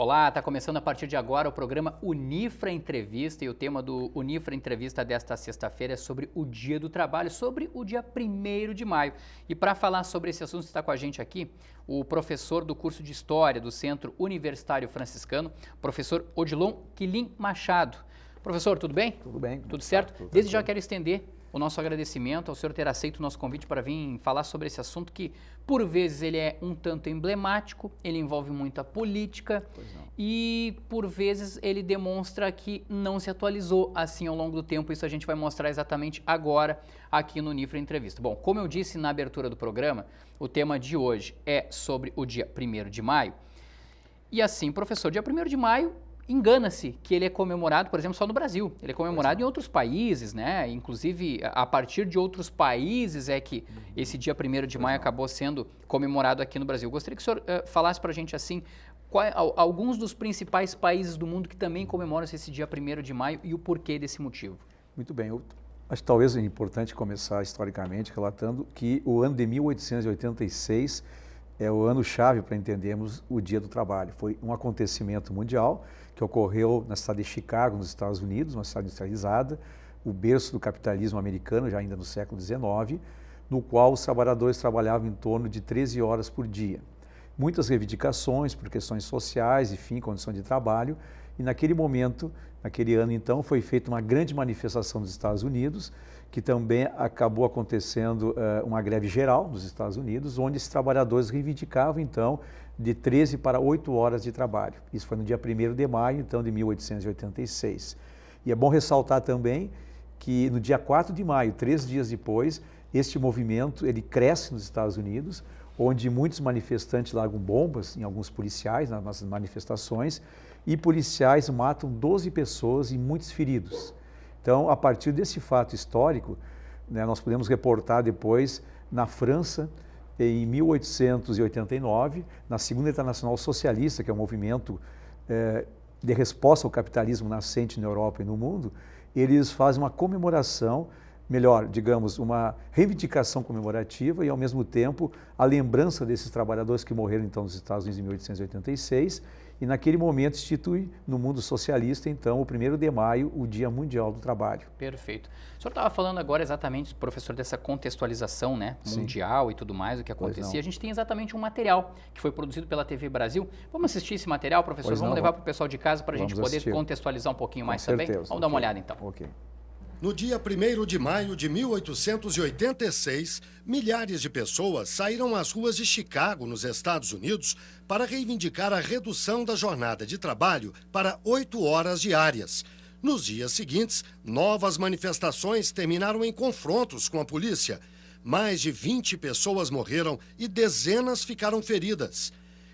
Olá, está começando a partir de agora o programa Unifra Entrevista e o tema do Unifra Entrevista desta sexta-feira é sobre o Dia do Trabalho, sobre o dia 1º de maio. E para falar sobre esse assunto está com a gente aqui o professor do curso de História do Centro Universitário Franciscano, professor Odilon Quilim Machado. Professor, tudo bem? Tudo bem. Tudo certo? Tudo Desde já quero estender o nosso agradecimento ao senhor ter aceito o nosso convite para vir falar sobre esse assunto que, por vezes, ele é um tanto emblemático, ele envolve muita política e, por vezes, ele demonstra que não se atualizou assim ao longo do tempo. Isso a gente vai mostrar exatamente agora aqui no Unifra Entrevista. Bom, como eu disse na abertura do programa, o tema de hoje é sobre o dia 1º de maio. E assim, professor, dia 1º de maio, engana-se que ele é comemorado, por exemplo, só no Brasil. Ele é comemorado em outros países, né? Inclusive, a partir de outros países é que esse dia 1º de maio acabou sendo comemorado aqui no Brasil. Gostaria que o senhor falasse para a gente, assim, alguns dos principais países do mundo que também comemoram esse dia 1º de maio e o porquê desse motivo. Muito bem. Eu acho que talvez é importante começar historicamente relatando que o ano de 1886 é o ano-chave para entendermos o Dia do Trabalho. Foi um acontecimento mundial que ocorreu na cidade de Chicago, nos Estados Unidos, uma cidade industrializada, o berço do capitalismo americano, já ainda no século XIX, no qual os trabalhadores trabalhavam em torno de 13 horas por dia. Muitas reivindicações por questões sociais, enfim, condição de trabalho, e naquele momento, naquele ano então, foi feita uma grande manifestação dos Estados Unidos, que também acabou acontecendo uma greve geral nos Estados Unidos, onde esses trabalhadores reivindicavam então de 13 para 8 horas de trabalho. Isso foi no dia 1º de maio, então, de 1886. E é bom ressaltar também que no dia 4 de maio, 3 dias depois, este movimento ele cresce nos Estados Unidos, onde muitos manifestantes largam bombas em alguns policiais nas manifestações e policiais matam 12 pessoas e muitos feridos. Então, a partir desse fato histórico, né, nós podemos reportar depois na França, em 1889, na Segunda Internacional Socialista, que é um movimento de resposta ao capitalismo nascente na Europa e no mundo, eles fazem uma comemoração, melhor, digamos, uma reivindicação comemorativa e, ao mesmo tempo, a lembrança desses trabalhadores que morreram, então, nos Estados Unidos em 1886, e naquele momento institui no mundo socialista, então, o 1º de maio, o Dia Mundial do Trabalho. Perfeito. O senhor estava falando agora exatamente, professor, dessa contextualização, né, mundial e tudo mais, o que acontecia. A gente tem exatamente um material que foi produzido pela TV Brasil. Vamos assistir esse material, professor? Vamos levar para o pessoal de casa para a gente poder contextualizar um pouquinho mais também? Vamos dar uma olhada, então. Ok. No dia 1º de maio de 1886, milhares de pessoas saíram às ruas de Chicago, nos Estados Unidos, para reivindicar a redução da jornada de trabalho para 8 horas diárias. Nos dias seguintes, novas manifestações terminaram em confrontos com a polícia. Mais de 20 pessoas morreram e dezenas ficaram feridas.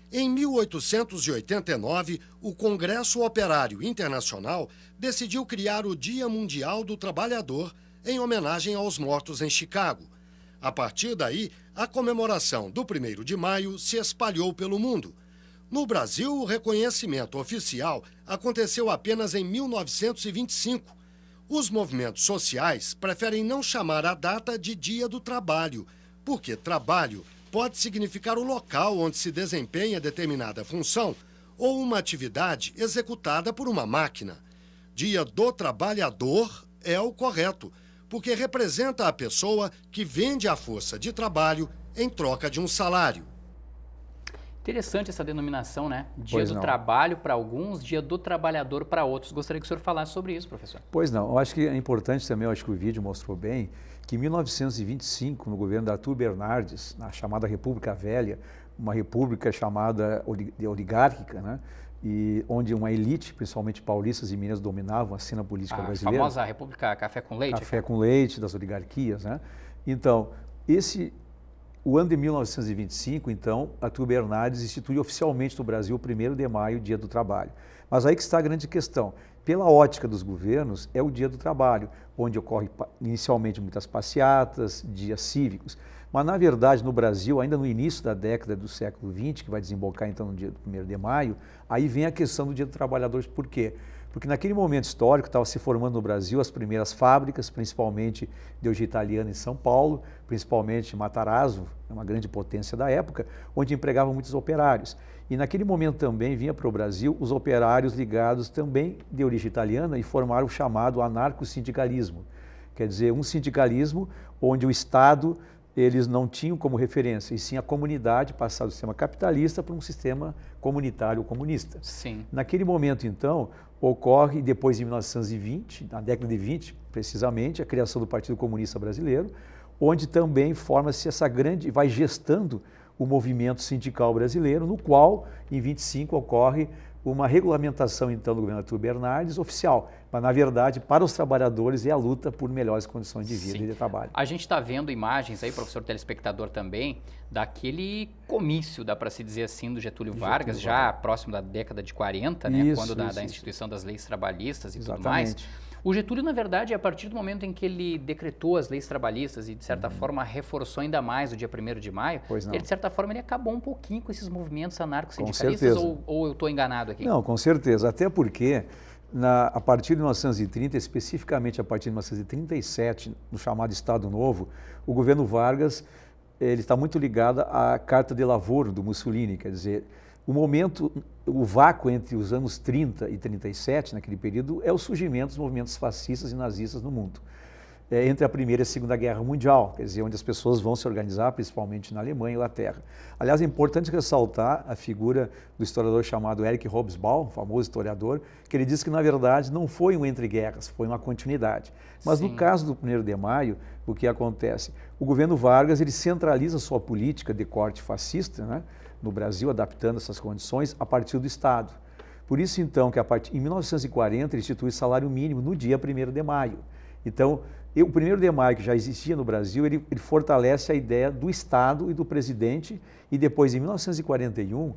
Em 1889, o Congresso Operário Internacional decidiu criar o Dia Mundial do Trabalhador em homenagem aos mortos em Chicago. A partir daí, a comemoração do 1º de maio se espalhou pelo mundo. No Brasil, o reconhecimento oficial aconteceu apenas em 1925. Os movimentos sociais preferem não chamar a data de Dia do Trabalho, porque trabalho pode significar o local onde se desempenha determinada função ou uma atividade executada por uma máquina. Dia do Trabalhador é o correto, porque representa a pessoa que vende a força de trabalho em troca de um salário. Interessante essa denominação, né? Dia do trabalho para alguns, dia do trabalhador para outros. Gostaria que o senhor falasse sobre isso, professor. Pois não, eu acho que é importante também, eu acho que o vídeo mostrou bem, que em 1925, no governo de Arthur Bernardes, na chamada República Velha, uma república chamada oligárquica, né? E onde uma elite, principalmente paulistas e mineiros, dominavam a cena política brasileira. A famosa República Café com Leite? Café com Leite, das oligarquias, né? Então, o ano de 1925, então, Arthur Bernardes institui oficialmente no Brasil o 1º de maio, Dia do Trabalho. Mas aí que está a grande questão. Pela ótica dos governos, é o Dia do Trabalho, onde ocorre inicialmente muitas passeatas, dias cívicos. Mas, na verdade, no Brasil, ainda no início da década do século XX, que vai desembocar então no dia 1º de maio, aí vem a questão do Dia do Trabalhador. Por quê? Porque naquele momento histórico estava se formando no Brasil as primeiras fábricas, principalmente de origem italiana em São Paulo, principalmente Matarazzo, uma grande potência da época, onde empregavam muitos operários. E naquele momento também vinha para o Brasil os operários ligados também de origem italiana e formaram o chamado anarcossindicalismo. Quer dizer, um sindicalismo onde o Estado eles não tinham como referência, e sim a comunidade passar do sistema capitalista para um sistema comunitário comunista. Sim. Naquele momento, então, ocorre, depois de 1920, na década de 20, precisamente, a criação do Partido Comunista Brasileiro, onde também forma-se essa grande, vai gestando o movimento sindical brasileiro, no qual, em 25, ocorre uma regulamentação, então, do governo Arthur Bernardes, oficial. Mas, na verdade, para os trabalhadores é a luta por melhores condições de vida e de trabalho. A gente está vendo imagens aí, professor telespectador também, daquele comício, dá para se dizer assim, do Getúlio Vargas, já próximo da década de 40, né? Quando da instituição das leis trabalhistas e tudo mais. O Getúlio, na verdade, a partir do momento em que ele decretou as leis trabalhistas e, de certa forma, reforçou ainda mais o dia 1º de maio, ele, de certa forma, ele acabou um pouquinho com esses movimentos anarco-sindicalistas, ou eu estou enganado aqui? Não, com certeza, até porque a partir de 1930, especificamente a partir de 1937, no chamado Estado Novo, o governo Vargas ele está muito ligado à Carta de Lavoro do Mussolini, quer dizer, o vácuo entre os anos 30 e 37, naquele período, é o surgimento dos movimentos fascistas e nazistas no mundo. Entre a Primeira e a Segunda Guerra Mundial, quer dizer, onde as pessoas vão se organizar, principalmente na Alemanha e Inglaterra. Aliás, é importante ressaltar a figura do historiador chamado Erich Hobsbawm, famoso historiador, que ele diz que, na verdade, não foi um entre guerras, foi uma continuidade. Mas no caso do 1º de maio, o que acontece? O governo Vargas ele centraliza sua política de corte fascista, né, no Brasil, adaptando essas condições a partir do Estado. Por isso, então, que em 1940 ele institui salário mínimo no dia 1º de maio. Então, o 1º de maio, que já existia no Brasil, ele fortalece a ideia do Estado e do presidente, e depois, em 1941,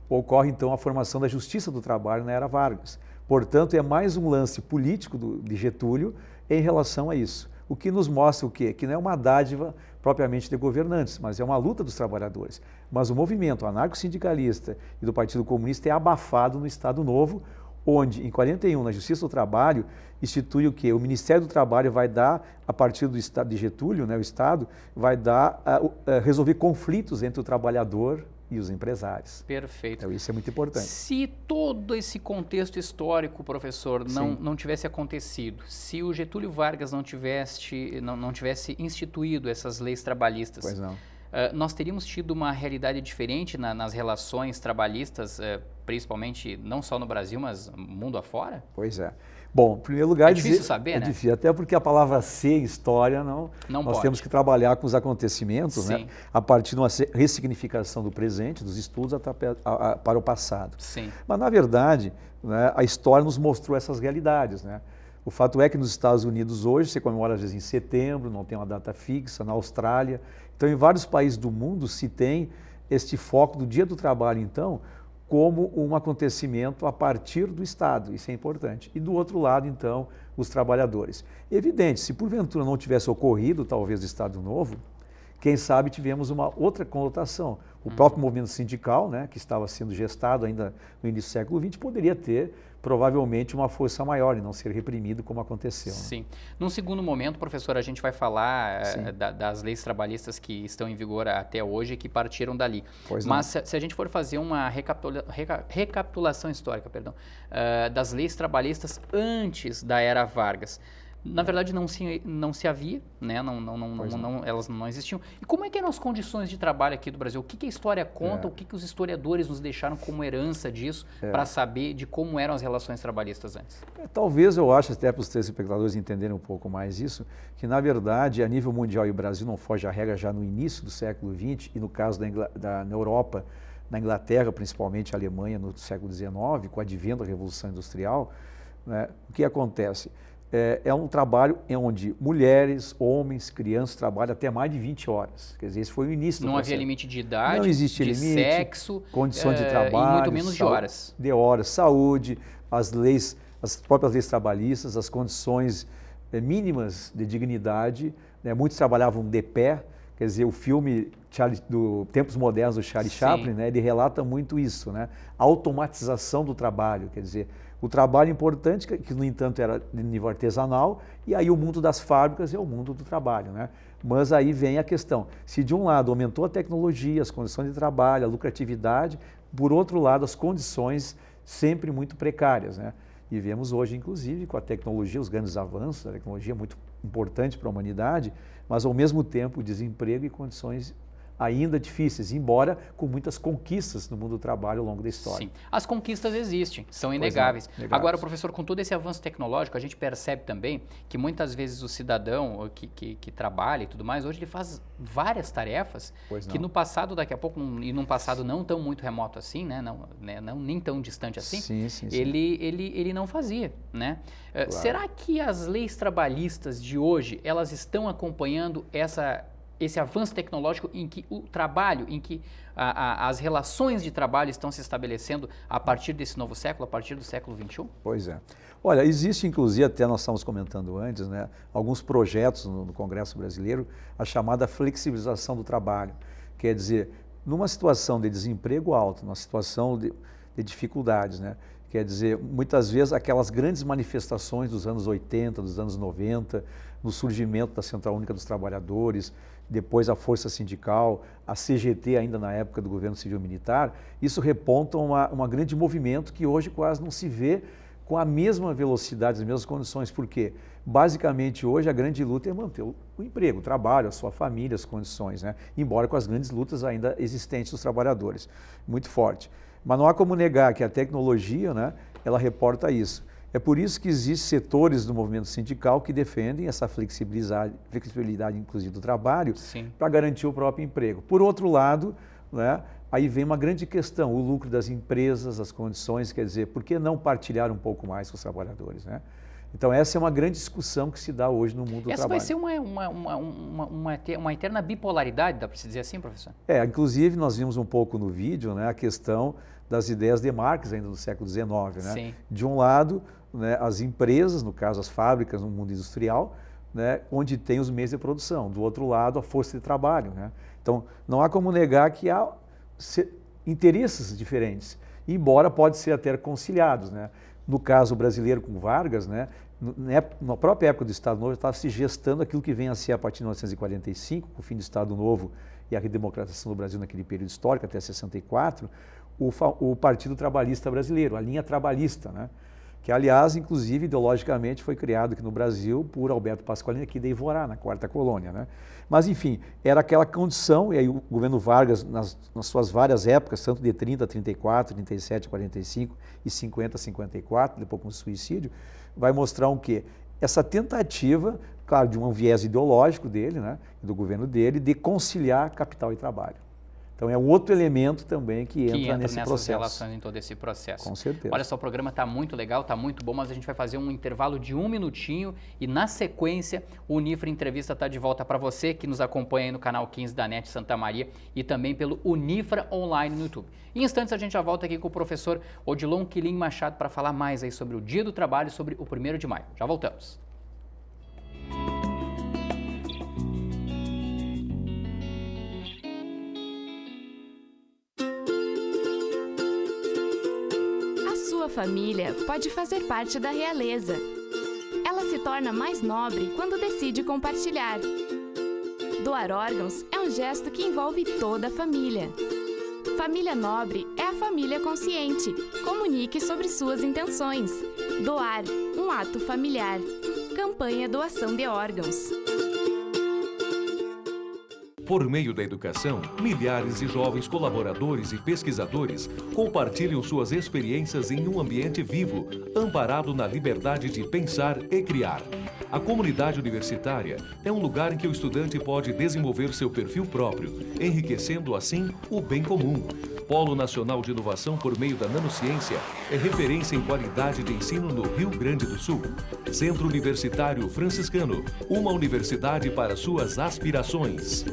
ocorre, então, a formação da Justiça do Trabalho na era Vargas. Portanto, é mais um lance político de Getúlio em relação a isso. O que nos mostra o quê? Que não é uma dádiva propriamente de governantes, mas é uma luta dos trabalhadores. Mas o movimento anarco-sindicalista e do Partido Comunista é abafado no Estado Novo, onde, em 41, na Justiça do Trabalho, institui o quê? O Ministério do Trabalho vai dar, a partir do Estado de Getúlio, né, o Estado, vai dar, resolver conflitos entre o trabalhador e os empresários. Perfeito. Então, isso é muito importante. Se todo esse contexto histórico, professor, não tivesse acontecido, se o Getúlio Vargas não tivesse instituído essas leis trabalhistas, pois não. Nós teríamos tido uma realidade diferente nas relações trabalhistas, principalmente não só no Brasil, mas mundo afora? Pois é. Bom, em primeiro lugar... É difícil saber, né? É difícil, até porque a palavra ser história, nós temos que trabalhar com os acontecimentos, né? A partir de uma ressignificação do presente, dos estudos, para o passado. Sim. Mas, na verdade, né, a história nos mostrou essas realidades, né? O fato é que nos Estados Unidos hoje, se comemora às vezes em setembro, não tem uma data fixa, na Austrália. Então, em vários países do mundo se tem este foco do Dia do Trabalho, então, como um acontecimento a partir do Estado, isso é importante. E do outro lado, então, os trabalhadores. Evidente, se porventura não tivesse ocorrido, talvez, o Estado Novo, quem sabe tivemos uma outra conotação. O próprio movimento sindical, né, que estava sendo gestado ainda no início do século XX, poderia ter provavelmente uma força maior e não ser reprimido como aconteceu. Né? Sim. Num segundo momento, professor, a gente vai falar das leis trabalhistas que estão em vigor até hoje e que partiram dali. Mas se a gente for fazer uma recapitulação histórica, das leis trabalhistas antes da era Vargas, na verdade não se havia, né? Elas não existiam. E como é que eram as condições de trabalho aqui do Brasil? O que a história conta? O que os historiadores nos deixaram como herança disso para saber de como eram as relações trabalhistas antes? Talvez eu acho, até para os telespectadores entenderem um pouco mais isso, que na verdade a nível mundial e o Brasil não foge à regra já no início do século XX e no caso na Europa, na Inglaterra, principalmente a Alemanha no século XIX, com o advento da Revolução Industrial, né, o que acontece? É um trabalho onde mulheres, homens, crianças trabalham até mais de 20 horas. Quer dizer, esse foi o início do processo. Não havia limite de idade, não existe de limite, sexo, condições de trabalho, e muito menos de horas. Saúde, as próprias leis trabalhistas, as condições mínimas de dignidade. Né? Muitos trabalhavam de pé, Quer dizer, o filme do Tempos Modernos do Charlie Chaplin, né, ele relata muito isso, né? A automatização do trabalho, quer dizer, o trabalho importante, que no entanto era de nível artesanal, e aí o mundo das fábricas é o mundo do trabalho, né? Mas aí vem a questão, se de um lado aumentou a tecnologia, as condições de trabalho, a lucratividade, por outro lado as condições sempre muito precárias, né? E vemos hoje, inclusive, com a tecnologia, os grandes avanços, a tecnologia é muito importante para a humanidade, mas ao mesmo tempo desemprego e condições ainda difíceis, embora com muitas conquistas no mundo do trabalho ao longo da história. Sim, as conquistas existem, são inegáveis. Agora, professor, com todo esse avanço tecnológico, a gente percebe também que muitas vezes o cidadão que trabalha e tudo mais, hoje ele faz várias tarefas que no passado, daqui a pouco, e num passado não tão muito remoto assim, né, nem tão distante assim, ele não fazia, né? Claro. Será que as leis trabalhistas de hoje, elas estão acompanhando esse avanço tecnológico em que o trabalho, em que as relações de trabalho estão se estabelecendo a partir desse novo século, a partir do século XXI? Pois é. Olha, existe inclusive, até nós estávamos comentando antes, né, alguns projetos no Congresso Brasileiro, a chamada flexibilização do trabalho. Quer dizer, numa situação de desemprego alto, numa situação de dificuldades, né? Quer dizer, muitas vezes aquelas grandes manifestações dos anos 80, dos anos 90, no surgimento da Central Única dos Trabalhadores, depois a Força Sindical, a CGT ainda na época do governo civil-militar, isso reponta um grande movimento que hoje quase não se vê com a mesma velocidade, as mesmas condições. Por quê? Basicamente hoje a grande luta é manter o emprego, o trabalho, a sua família, as condições, né? Embora com as grandes lutas ainda existentes dos trabalhadores, muito forte. Mas não há como negar que a tecnologia, né, ela reporta isso. É por isso que existem setores do movimento sindical que defendem essa flexibilidade inclusive do trabalho para garantir o próprio emprego. Por outro lado, né, aí vem uma grande questão, o lucro das empresas, as condições, quer dizer, por que não partilhar um pouco mais com os trabalhadores, né? Então essa é uma grande discussão que se dá hoje no mundo do trabalho. Essa vai ser uma eterna bipolaridade, dá para se dizer assim, professor? Inclusive nós vimos um pouco no vídeo, né, a questão das ideias de Marx ainda do século XIX, né? Sim. De um lado, né, as empresas, no caso as fábricas no mundo industrial, né, onde tem os meios de produção. Do outro lado, a força de trabalho, né? Então não há como negar que há interesses diferentes, embora pode ser até conciliados, né? No caso brasileiro com Vargas, né, na própria época do Estado Novo, estava se gestando aquilo que vem a ser a partir de 1945, com o fim do Estado Novo e a redemocratização do Brasil naquele período histórico, até 64, o Partido Trabalhista Brasileiro, a linha trabalhista, né, que, aliás, inclusive, ideologicamente foi criado aqui no Brasil por Alberto Pasqualini, aqui de Ivorá, na Quarta Colônia, né? Mas, enfim, era aquela condição, e aí o governo Vargas, nas suas várias épocas, tanto de 30 a 34, 37 a 45 e 50 a 54, depois com o suicídio, vai mostrar o quê? Essa tentativa, claro, de um viés ideológico dele, né, do governo dele, de conciliar capital e trabalho. Então é um outro elemento também que entra nesse processo. Relações em todo esse processo. Com certeza. Olha só, o programa está muito legal, está muito bom, mas a gente vai fazer um intervalo de 1 minutinho e na sequência o Unifra Entrevista está de volta para você que nos acompanha aí no canal 15 da NET Santa Maria e também pelo Unifra Online no YouTube. Em instantes a gente já volta aqui com o professor Odilon Quilim Machado para falar mais aí sobre o Dia do Trabalho, sobre o 1º de maio. Já voltamos. Sua família pode fazer parte da realeza. Ela se torna mais nobre quando decide compartilhar. Doar órgãos é um gesto que envolve toda a família. Família nobre é a família consciente. Comunique sobre suas intenções. Doar, um ato familiar. Campanha Doação de Órgãos. Por meio da educação, milhares de jovens colaboradores e pesquisadores compartilham suas experiências em um ambiente vivo, amparado na liberdade de pensar e criar. A comunidade universitária é um lugar em que o estudante pode desenvolver seu perfil próprio, enriquecendo assim o bem comum. Polo Nacional de Inovação por meio da Nanociência é referência em qualidade de ensino no Rio Grande do Sul. Centro Universitário Franciscano, uma universidade para suas aspirações.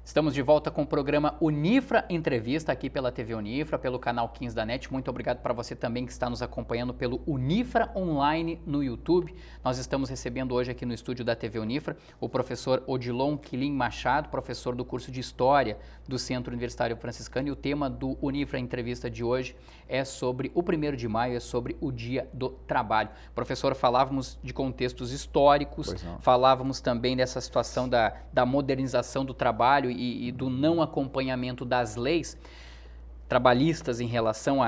Estamos de volta com o programa Unifra Entrevista aqui pela TV Unifra, pelo canal 15 da NET. Muito obrigado para você também que está nos acompanhando pelo Unifra Online no YouTube. Nós estamos recebendo hoje aqui no estúdio da TV Unifra o professor Odilon Quilim Machado, professor do curso de História do Centro Universitário Franciscano, e o tema do Unifra Entrevista de hoje é sobre o 1º de maio, é sobre o Dia do Trabalho. Professor, falávamos de contextos históricos, falávamos também dessa situação da modernização do trabalho e do não acompanhamento das leis trabalhistas em relação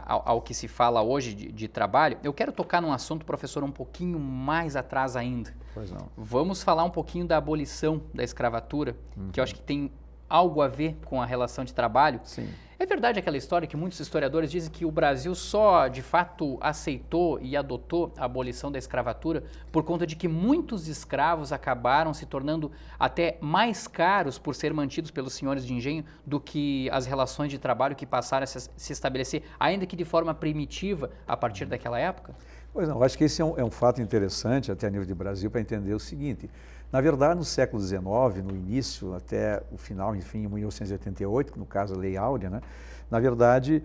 ao que se fala hoje de trabalho. Eu quero tocar num assunto, professor, um pouquinho mais atrás ainda. Pois não. Vamos falar um pouquinho da abolição da escravatura, que eu acho que tem algo a ver com a relação de trabalho. Sim. É verdade aquela história que muitos historiadores dizem que o Brasil só, de fato, aceitou e adotou a abolição da escravatura por conta de que muitos escravos acabaram se tornando até mais caros por ser mantidos pelos senhores de engenho do que as relações de trabalho que passaram a se estabelecer, ainda que de forma primitiva, a partir daquela época? Pois não, eu acho que esse é um fato interessante, até a nível de Brasil, para entender o seguinte. Na verdade, no século XIX, no início até o final, enfim, em 1888, no caso a Lei Áurea, né? Na verdade,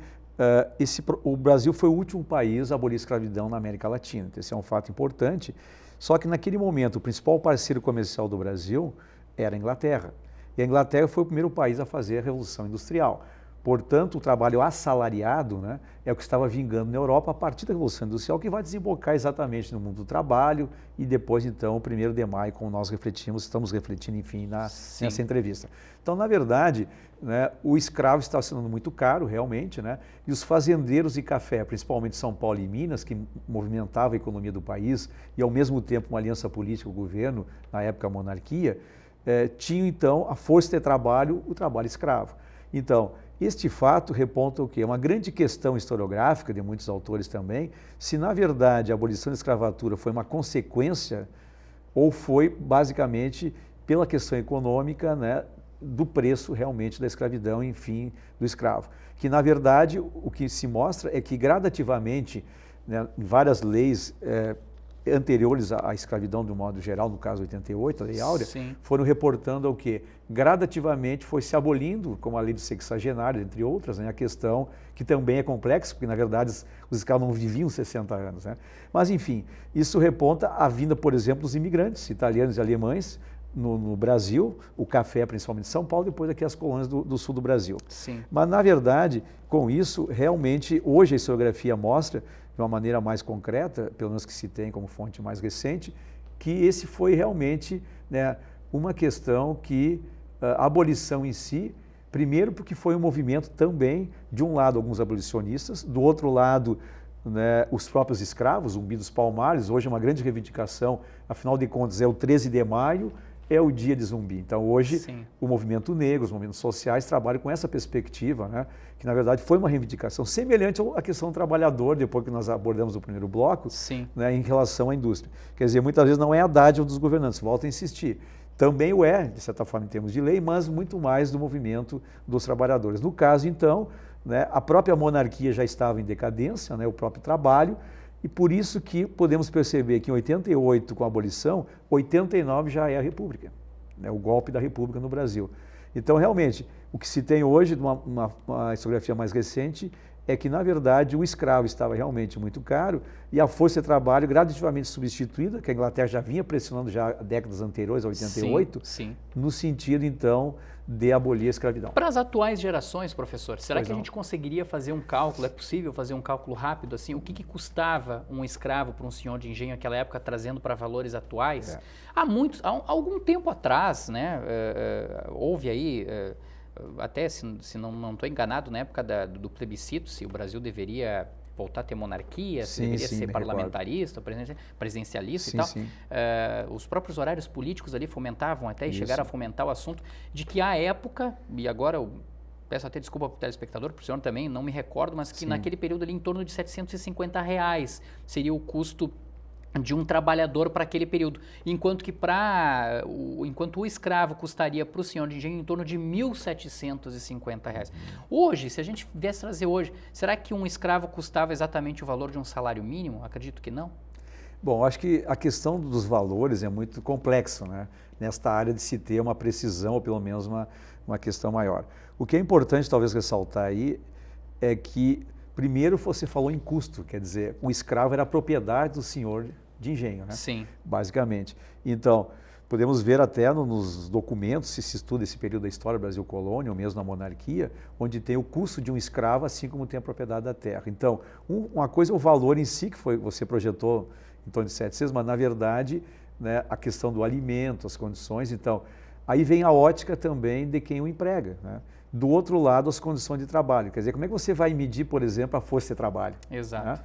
o Brasil foi o último país a abolir a escravidão na América Latina. Esse é um fato importante, só que naquele momento o principal parceiro comercial do Brasil era a Inglaterra. E a Inglaterra foi o primeiro país a fazer a Revolução Industrial. Portanto, o trabalho assalariado, né, é o que estava vingando na Europa a partir da Revolução Industrial, que vai desembocar exatamente no mundo do trabalho e depois, então, o 1º de maio, como nós estamos refletindo, enfim, nessa entrevista. Então, na verdade, né, o escravo estava sendo muito caro, realmente, né, e os fazendeiros de café, principalmente São Paulo e Minas, que movimentavam a economia do país e, ao mesmo tempo, uma aliança política com o governo, na época a monarquia, tinham, então, a força de trabalho, o trabalho escravo. Então, este fato reponta o quê? Uma grande questão historiográfica de muitos autores também, se na verdade a abolição da escravatura foi uma consequência ou foi basicamente pela questão econômica, né, do preço realmente da escravidão, enfim, do escravo. Que na verdade o que se mostra é que gradativamente, né, em várias leis anteriores à escravidão de um modo geral, no caso 88, a Lei Áurea, foram reportando ao que gradativamente foi se abolindo, como a lei do sexagenário, entre outras, né, a questão que também é complexa, porque na verdade os escravos não viviam 60 anos. Né? Mas enfim, isso reponta à vinda, por exemplo, dos imigrantes italianos e alemães no Brasil, o café principalmente em São Paulo, depois aqui as colônias do sul do Brasil. Sim. Mas na verdade, com isso, realmente, hoje a historiografia mostra de uma maneira mais concreta, pelo menos que se tem como fonte mais recente, que esse foi realmente, né, uma questão que a abolição em si, primeiro porque foi um movimento também, de um lado alguns abolicionistas, do outro lado, né, os próprios escravos, Zumbi dos Palmares, hoje é uma grande reivindicação, afinal de contas é o 13 de maio, é o dia de Zumbi. Então hoje o movimento negro, os movimentos sociais trabalham com essa perspectiva, né, que na verdade foi uma reivindicação semelhante à questão do trabalhador, depois que nós abordamos no primeiro bloco, né, em relação à indústria. Quer dizer, muitas vezes não é a dádiva dos governantes, volto a insistir. Também o é, de certa forma, em termos de lei, mas muito mais do movimento dos trabalhadores. No caso, então, né, a própria monarquia já estava em decadência, né, o próprio trabalho, e por isso que podemos perceber que em 88, com a abolição, 89 já é a República, né, o golpe da República no Brasil. Então, realmente, o que se tem hoje, uma historiografia mais recente, é que, na verdade, o escravo estava realmente muito caro e a força de trabalho gradativamente substituída, que a Inglaterra já vinha pressionando já décadas anteriores, a 88, no sentido, então, de abolir a escravidão. Para as atuais gerações, professor, será que a gente conseguiria fazer um cálculo, é possível fazer um cálculo rápido assim, o que custava um escravo para um senhor de engenho naquela época, trazendo para valores atuais? Há algum tempo atrás, né, houve aí... até se não estou enganado, na época do plebiscito, se o Brasil deveria voltar a ter monarquia, se deveria ser parlamentarista, presidencialista e tal. Os próprios horários políticos ali fomentavam até e chegaram a fomentar o assunto de que à época, e agora eu peço até desculpa para o telespectador, para o senhor também, não me recordo, mas que naquele período ali em torno de R$750 seria o custo de um trabalhador para aquele período, enquanto o escravo custaria para o senhor de engenho em torno de R$1.750. Hoje, se a gente viesse trazer hoje, será que um escravo custava exatamente o valor de um salário mínimo? Acredito que não. Bom, acho que a questão dos valores é muito complexa, né? Nesta área de se ter uma precisão ou pelo menos uma questão maior. O que é importante talvez ressaltar aí é que primeiro você falou em custo, quer dizer, o escravo era a propriedade do senhor de engenho, né? Sim. Basicamente. Então, podemos ver até nos documentos, se estuda esse período da história Brasil colônia, ou mesmo na monarquia, onde tem o custo de um escravo, assim como tem a propriedade da terra. Então, uma coisa é o valor em si, que você projetou em torno de 700, mas na verdade, né, a questão do alimento, as condições. Então, aí vem a ótica também de quem o emprega, né? Do outro lado, as condições de trabalho. Quer dizer, como é que você vai medir, por exemplo, a força de trabalho? Exato. Né?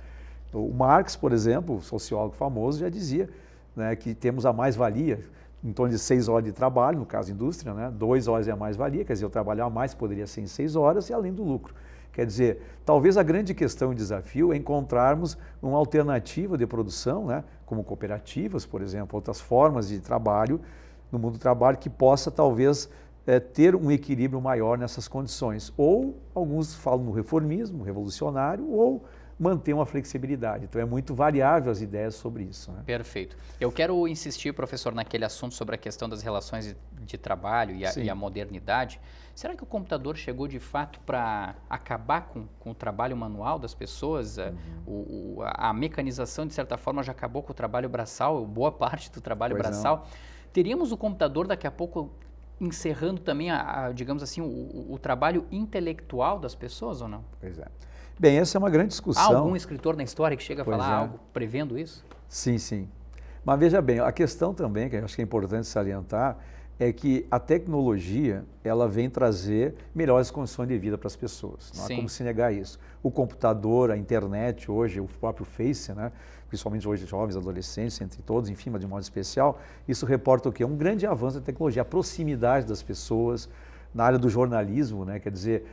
O Marx, por exemplo, sociólogo famoso, já dizia, né, que temos a mais-valia em torno de 6 horas de trabalho, no caso indústria, né? 2 horas é a mais-valia, quer dizer, eu trabalhar mais poderia ser em 6 horas e além do lucro. Quer dizer, talvez a grande questão e desafio é encontrarmos uma alternativa de produção, né, como cooperativas, por exemplo, outras formas de trabalho no mundo do trabalho que possa talvez ter um equilíbrio maior nessas condições. Ou alguns falam no reformismo revolucionário ou manter uma flexibilidade. Então é muito variável as ideias sobre isso, né? Perfeito. Eu quero insistir, professor, naquele assunto sobre a questão das relações de trabalho e a modernidade. Será que o computador chegou de fato para acabar com o trabalho manual das pessoas? A mecanização, de certa forma, já acabou com o trabalho braçal, boa parte do trabalho braçal. Teríamos o computador daqui a pouco encerrando também, digamos assim, o trabalho intelectual das pessoas ou não? Pois é. Bem, essa é uma grande discussão. Há algum escritor na história que chega a falar algo prevendo isso? Sim, sim. Mas veja bem, a questão também, que eu acho que é importante salientar, é que a tecnologia, ela vem trazer melhores condições de vida para as pessoas. Não há como se negar isso. O computador, a internet hoje, o próprio Face, né? Principalmente hoje jovens, adolescentes, entre todos, enfim, mas de modo especial, isso reporta o quê? Um grande avanço da tecnologia, a proximidade das pessoas, na área do jornalismo, né? Quer dizer,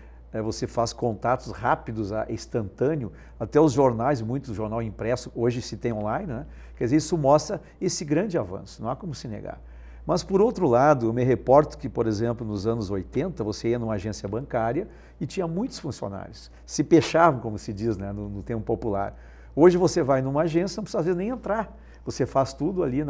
você faz contatos rápidos, instantâneo, até os jornais, muitos jornal impresso, hoje se tem online, né? Quer dizer, isso mostra esse grande avanço, não há como se negar. Mas, por outro lado, eu me reporto que, por exemplo, nos anos 80, você ia numa agência bancária e tinha muitos funcionários. Se pechavam, como se diz, né, no tempo popular. Hoje você vai numa agência, não precisa às vezes nem entrar. Você faz tudo ali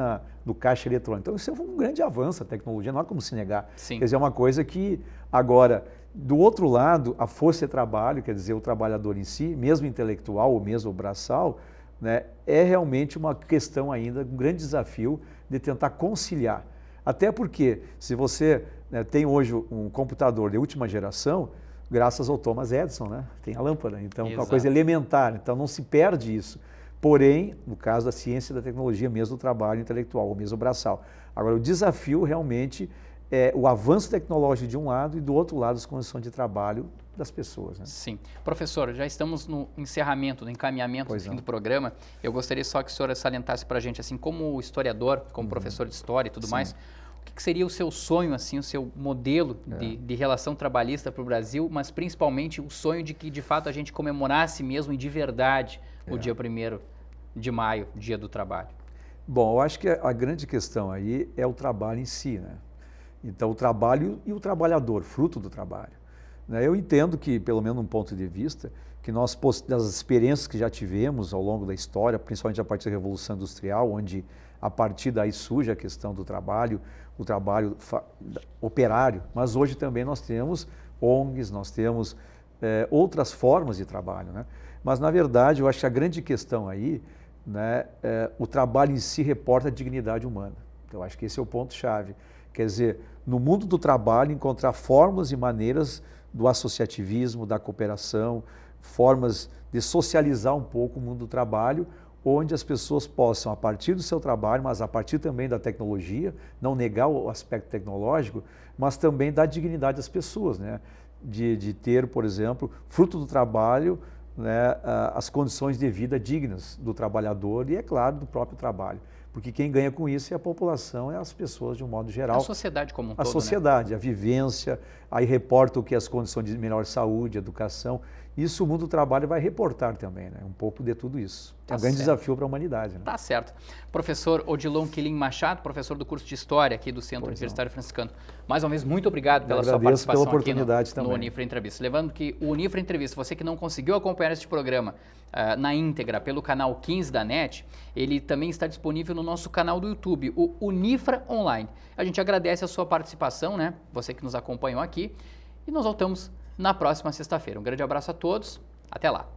no caixa eletrônico. Então, isso é um grande avanço, a tecnologia, não há como se negar. Sim. Quer dizer, é uma coisa que, agora, do outro lado, a força de trabalho, quer dizer, o trabalhador em si, mesmo intelectual ou mesmo braçal, né, é realmente uma questão ainda, um grande desafio de tentar conciliar. Até porque, se você tem hoje um computador de última geração, graças ao Thomas Edison, né? Tem a lâmpada, então é uma coisa elementar, então não se perde isso. Porém, no caso da ciência e da tecnologia, mesmo o trabalho intelectual, ou mesmo braçal. Agora, o desafio realmente é o avanço tecnológico de um lado e do outro lado as condições de trabalho das pessoas, né? Sim. Professor, já estamos no encerramento, no encaminhamento do fim do programa. Eu gostaria só que o senhor salientasse para a gente, assim, como historiador, como professor de história e tudo mais, o que seria o seu sonho, assim, o seu modelo de relação trabalhista para o Brasil, mas principalmente o sonho de que, de fato, a gente comemorasse mesmo e de verdade o dia 1º de maio, Dia do Trabalho? Bom, eu acho que a grande questão aí é o trabalho em si, né? Então, o trabalho e o trabalhador, fruto do trabalho. Eu entendo que, pelo menos num ponto de vista, que nós, das experiências que já tivemos ao longo da história, principalmente a partir da Revolução Industrial, onde a partir daí surge a questão do trabalho, o trabalho operário, mas hoje também nós temos ONGs, nós temos outras formas de trabalho, né? Mas, na verdade, eu acho que a grande questão aí, né, o trabalho em si reporta a dignidade humana. Então, eu acho que esse é o ponto-chave. Quer dizer, no mundo do trabalho, encontrar formas e maneiras do associativismo, da cooperação, formas de socializar um pouco o mundo do trabalho, onde as pessoas possam, a partir do seu trabalho, mas a partir também da tecnologia, não negar o aspecto tecnológico, mas também dar dignidade às pessoas, né? De ter, por exemplo, fruto do trabalho, né, as condições de vida dignas do trabalhador e, é claro, do próprio trabalho. Porque quem ganha com isso é a população, é as pessoas de um modo geral. A sociedade como um todo, a sociedade, né? A vivência, aí reporta o que é as condições de melhor saúde, educação. Isso o mundo do trabalho vai reportar também, né? Um pouco de tudo isso. Tá É um grande certo. desafio para a humanidade. Né? Tá certo. Professor Odilon Quilim Machado, professor do curso de História aqui do Centro Pois Universitário Franciscano. Mais uma vez, muito obrigado pela sua agradeço participação pela oportunidade aqui no também. Unifra Entrevista. Lembrando que o Unifra Entrevista, você que não conseguiu acompanhar este programa na íntegra pelo canal 15 da NET, ele também está disponível no nosso canal do YouTube, o Unifra Online. A gente agradece a sua participação, né? Você que nos acompanhou aqui. E nós voltamos na próxima sexta-feira. Um grande abraço a todos. Até lá.